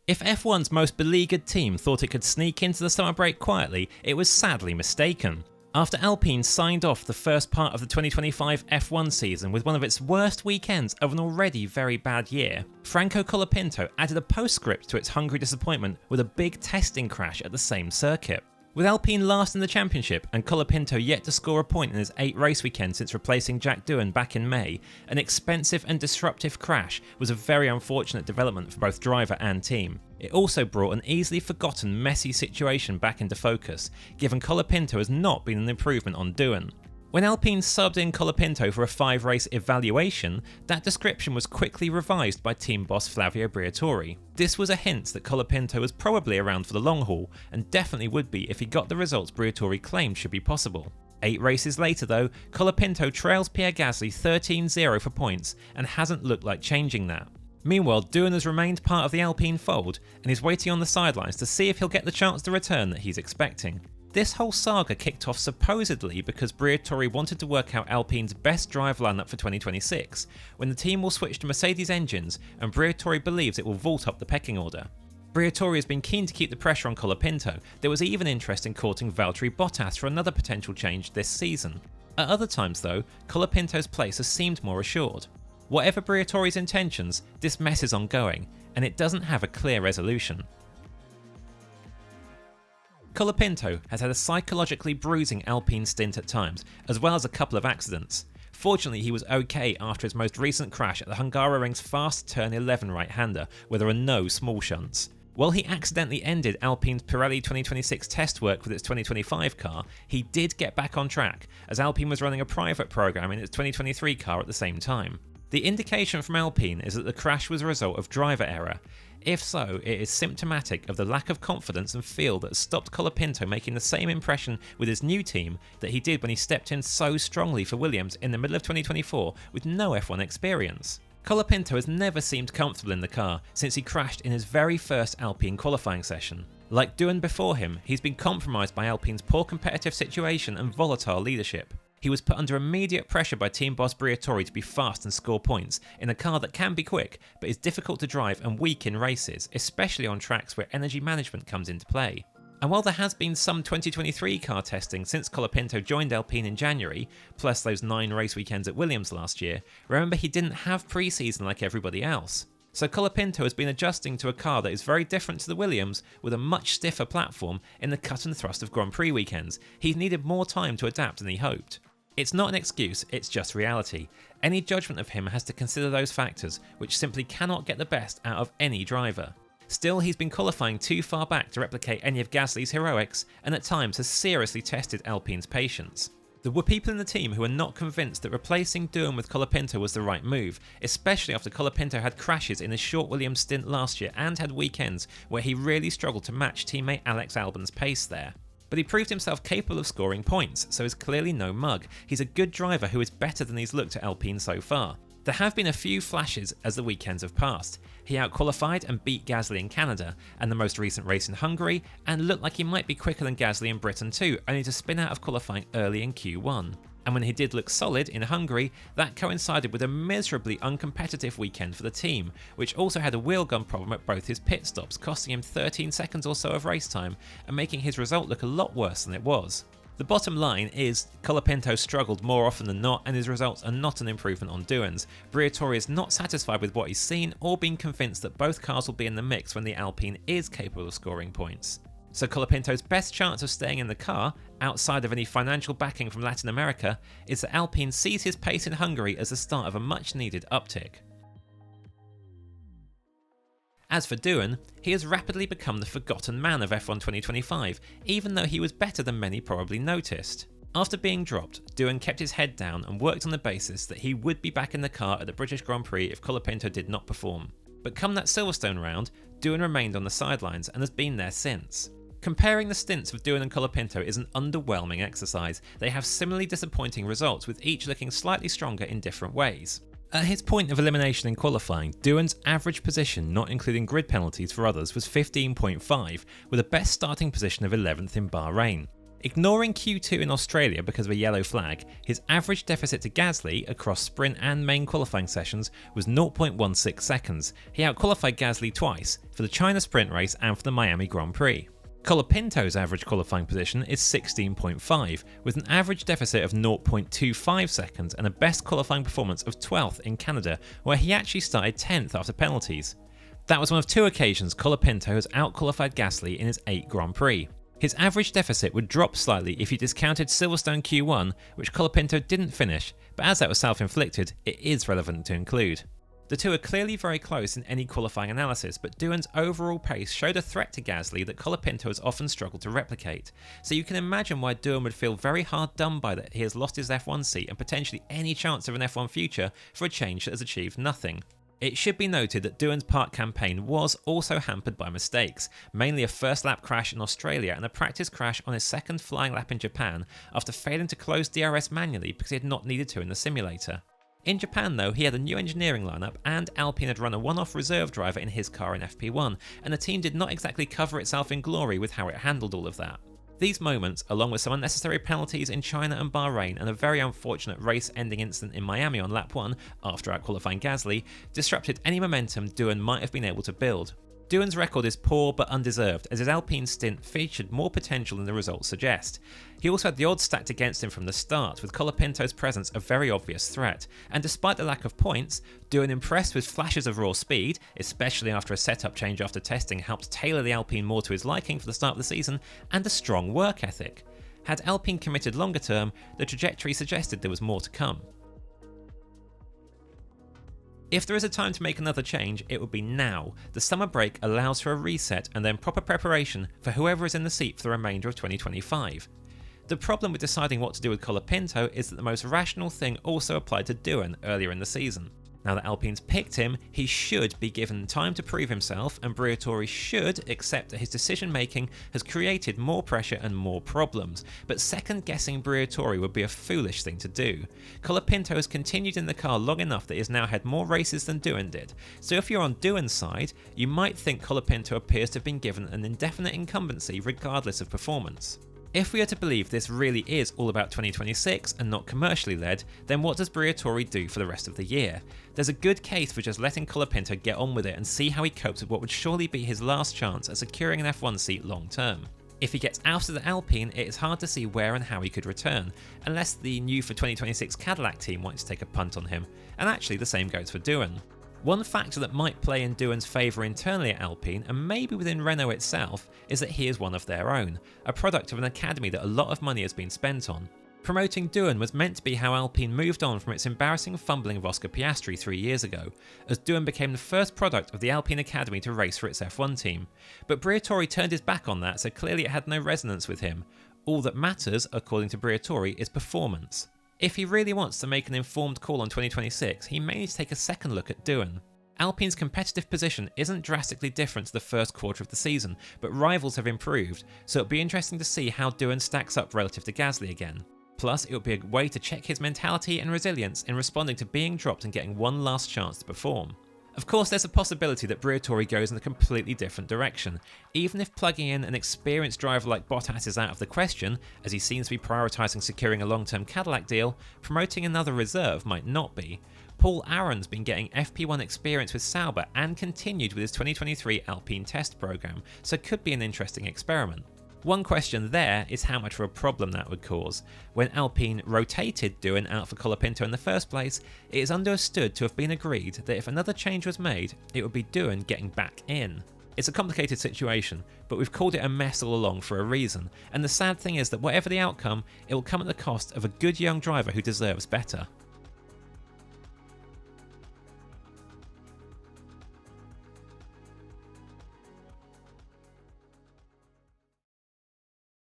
If F1's most beleaguered team thought it could sneak into the summer break quietly, it was sadly mistaken. After Alpine signed off the first part of the 2025 F1 season with one of its worst weekends of an already very bad year, Franco Colapinto added a postscript to its Hungary disappointment with a big testing crash at the same circuit. With Alpine last in the championship and Colapinto yet to score a point in his 8 race weekend since replacing Jack Doohan back in May, an expensive and disruptive crash was a very unfortunate development for both driver and team. It also brought an easily forgotten messy situation back into focus, given Colapinto has not been an improvement on Doohan. When Alpine subbed in Colapinto for a 5-race evaluation, that description was quickly revised by team boss Flavio Briatore. This was a hint that Colapinto was probably around for the long haul, and definitely would be if he got the results Briatore claimed should be possible. 8 races later though, Colapinto trails Pierre Gasly 13-0 for points and hasn't looked like changing that. Meanwhile, Doohan has remained part of the Alpine fold and is waiting on the sidelines to see if he'll get the chance to return that he's expecting. This whole saga kicked off supposedly because Briatore wanted to work out Alpine's best drive lineup for 2026, when the team will switch to Mercedes engines and Briatore believes it will vault up the pecking order. Briatore has been keen to keep the pressure on Colapinto. There was even interest in courting Valtteri Bottas for another potential change this season. At other times though, Colapinto's place has seemed more assured. Whatever Briatore's intentions, this mess is ongoing, and it doesn't have a clear resolution. Colapinto has had a psychologically bruising Alpine stint at times, as well as a couple of accidents. Fortunately, he was okay after his most recent crash at the Hungaroring's fast turn 11 right-hander, where there are no small shunts. While he accidentally ended Alpine's Pirelli 2026 test work with its 2025 car, he did get back on track, as Alpine was running a private program in its 2023 car at the same time. The indication from Alpine is that the crash was a result of driver error. If so, it is symptomatic of the lack of confidence and feel that stopped Colapinto making the same impression with his new team that he did when he stepped in so strongly for Williams in the middle of 2024 with no F1 experience. Colapinto has never seemed comfortable in the car since he crashed in his very first Alpine qualifying session. Like Doohan before him, he's been compromised by Alpine's poor competitive situation and volatile leadership. He was put under immediate pressure by team boss Briatore to be fast and score points in a car that can be quick but is difficult to drive and weak in races, especially on tracks where energy management comes into play. And while there has been some 2023 car testing since Colapinto joined Alpine in January, plus those 9 race weekends at Williams last year, remember he didn't have pre-season like everybody else. So Colapinto has been adjusting to a car that is very different to the Williams with a much stiffer platform in the cut and thrust of Grand Prix weekends. He's needed more time to adapt than he hoped. It's not an excuse, it's just reality. Any judgment of him has to consider those factors, which simply cannot get the best out of any driver. Still, he's been qualifying too far back to replicate any of Gasly's heroics, and at times has seriously tested Alpine's patience. There were people in the team who were not convinced that replacing Doohan with Colapinto was the right move, especially after Colapinto had crashes in his short Williams stint last year and had weekends where he really struggled to match teammate Alex Albon's pace there. But he proved himself capable of scoring points, so is clearly no mug. He's a good driver who is better than he's looked at Alpine so far. There have been a few flashes as the weekends have passed. He outqualified and beat Gasly in Canada, and the most recent race in Hungary, and looked like he might be quicker than Gasly in Britain too, only to spin out of qualifying early in Q1. And when he did look solid in Hungary, that coincided with a miserably uncompetitive weekend for the team, which also had a wheel gun problem at both his pit stops, costing him 13 seconds or so of race time and making his result look a lot worse than it was. The bottom line is, Colapinto struggled more often than not and his results are not an improvement on Doohan's. Briatore is not satisfied with what he's seen or been convinced that both cars will be in the mix when the Alpine is capable of scoring points. So Colapinto's best chance of staying in the car, outside of any financial backing from Latin America, is that Alpine sees his pace in Hungary as the start of a much needed uptick. As for Doohan, he has rapidly become the forgotten man of F1 2025, even though he was better than many probably noticed. After being dropped, Doohan kept his head down and worked on the basis that he would be back in the car at the British Grand Prix if Colapinto did not perform. But come that Silverstone round, Doohan remained on the sidelines and has been there since. Comparing the stints of Doohan and Colapinto is an underwhelming exercise. They have similarly disappointing results, with each looking slightly stronger in different ways. At his point of elimination in qualifying, Doohan's average position, not including grid penalties for others, was 15.5, with a best starting position of 11th in Bahrain. Ignoring Q2 in Australia because of a yellow flag, his average deficit to Gasly across sprint and main qualifying sessions was 0.16 seconds. He outqualified Gasly twice, for the China sprint race and for the Miami Grand Prix. Colapinto's average qualifying position is 16.5, with an average deficit of 0.25 seconds and a best qualifying performance of 12th in Canada, where he actually started 10th after penalties. That was one of 2 occasions Colapinto has outqualified Gasly in his 8 Grand Prix. His average deficit would drop slightly if you discounted Silverstone Q1, which Colapinto didn't finish, but as that was self-inflicted, it is relevant to include. The two are clearly very close in any qualifying analysis, but Doohan's overall pace showed a threat to Gasly that Colapinto has often struggled to replicate. So you can imagine why Doohan would feel very hard done by that he has lost his F1 seat and potentially any chance of an F1 future for a change that has achieved nothing. It should be noted that Doohan's park campaign was also hampered by mistakes, mainly a first lap crash in Australia and a practice crash on his second flying lap in Japan after failing to close DRS manually because he had not needed to in the simulator. In Japan though, he had a new engineering lineup and Alpine had run a one-off reserve driver in his car in FP1, and the team did not exactly cover itself in glory with how it handled all of that. These moments, along with some unnecessary penalties in China and Bahrain and a very unfortunate race-ending incident in Miami on lap 1 after outqualifying Gasly, disrupted any momentum Doohan might have been able to build. Doohan's record is poor but undeserved, as his Alpine stint featured more potential than the results suggest. He also had the odds stacked against him from the start, with Colapinto's presence a very obvious threat, and despite the lack of points, Doohan impressed with flashes of raw speed, especially after a setup change after testing helped tailor the Alpine more to his liking for the start of the season, and a strong work ethic. Had Alpine committed longer term, the trajectory suggested there was more to come. If there is a time to make another change, it would be now. The summer break allows for a reset and then proper preparation for whoever is in the seat for the remainder of 2025. The problem with deciding what to do with Colapinto is that the most rational thing also applied to Doohan earlier in the season. Now that Alpine's picked him, he should be given time to prove himself, and Briatore should accept that his decision making has created more pressure and more problems, but second guessing Briatore would be a foolish thing to do. Colapinto has continued in the car long enough that he has now had more races than Doohan did, so if you're on Doohan's side, you might think Colapinto appears to have been given an indefinite incumbency regardless of performance. If we are to believe this really is all about 2026 and not commercially led, then what does Briatore do for the rest of the year? There's a good case for just letting Colapinto get on with it and see how he copes with what would surely be his last chance at securing an F1 seat long term. If he gets out of the Alpine, it is hard to see where and how he could return, unless the new for 2026 Cadillac team wants to take a punt on him, and actually the same goes for Doohan. One factor that might play in Doohan's favour internally at Alpine, and maybe within Renault itself, is that he is one of their own, a product of an academy that a lot of money has been spent on. Promoting Doohan was meant to be how Alpine moved on from its embarrassing fumbling of Oscar Piastri 3 years ago, as Doohan became the first product of the Alpine Academy to race for its F1 team. But Briatore turned his back on that, so clearly it had no resonance with him. All that matters, according to Briatore, is performance. If he really wants to make an informed call on 2026, he may need to take a second look at Doohan. Alpine's competitive position isn't drastically different to the first quarter of the season, but rivals have improved, so it'll be interesting to see how Doohan stacks up relative to Gasly again. Plus, it would be a way to check his mentality and resilience in responding to being dropped and getting one last chance to perform. Of course, there's a possibility that Briatore goes in a completely different direction. Even if plugging in an experienced driver like Bottas is out of the question, as he seems to be prioritising securing a long-term Cadillac deal, promoting another reserve might not be. Paul Aron's been getting FP1 experience with Sauber and continued with his 2023 Alpine test programme, so could be an interesting experiment. One question there is how much of a problem that would cause. When Alpine rotated Doohan out for Colapinto in the first place, it is understood to have been agreed that if another change was made, it would be Doohan getting back in. It's a complicated situation, but we've called it a mess all along for a reason, and the sad thing is that whatever the outcome, it will come at the cost of a good young driver who deserves better.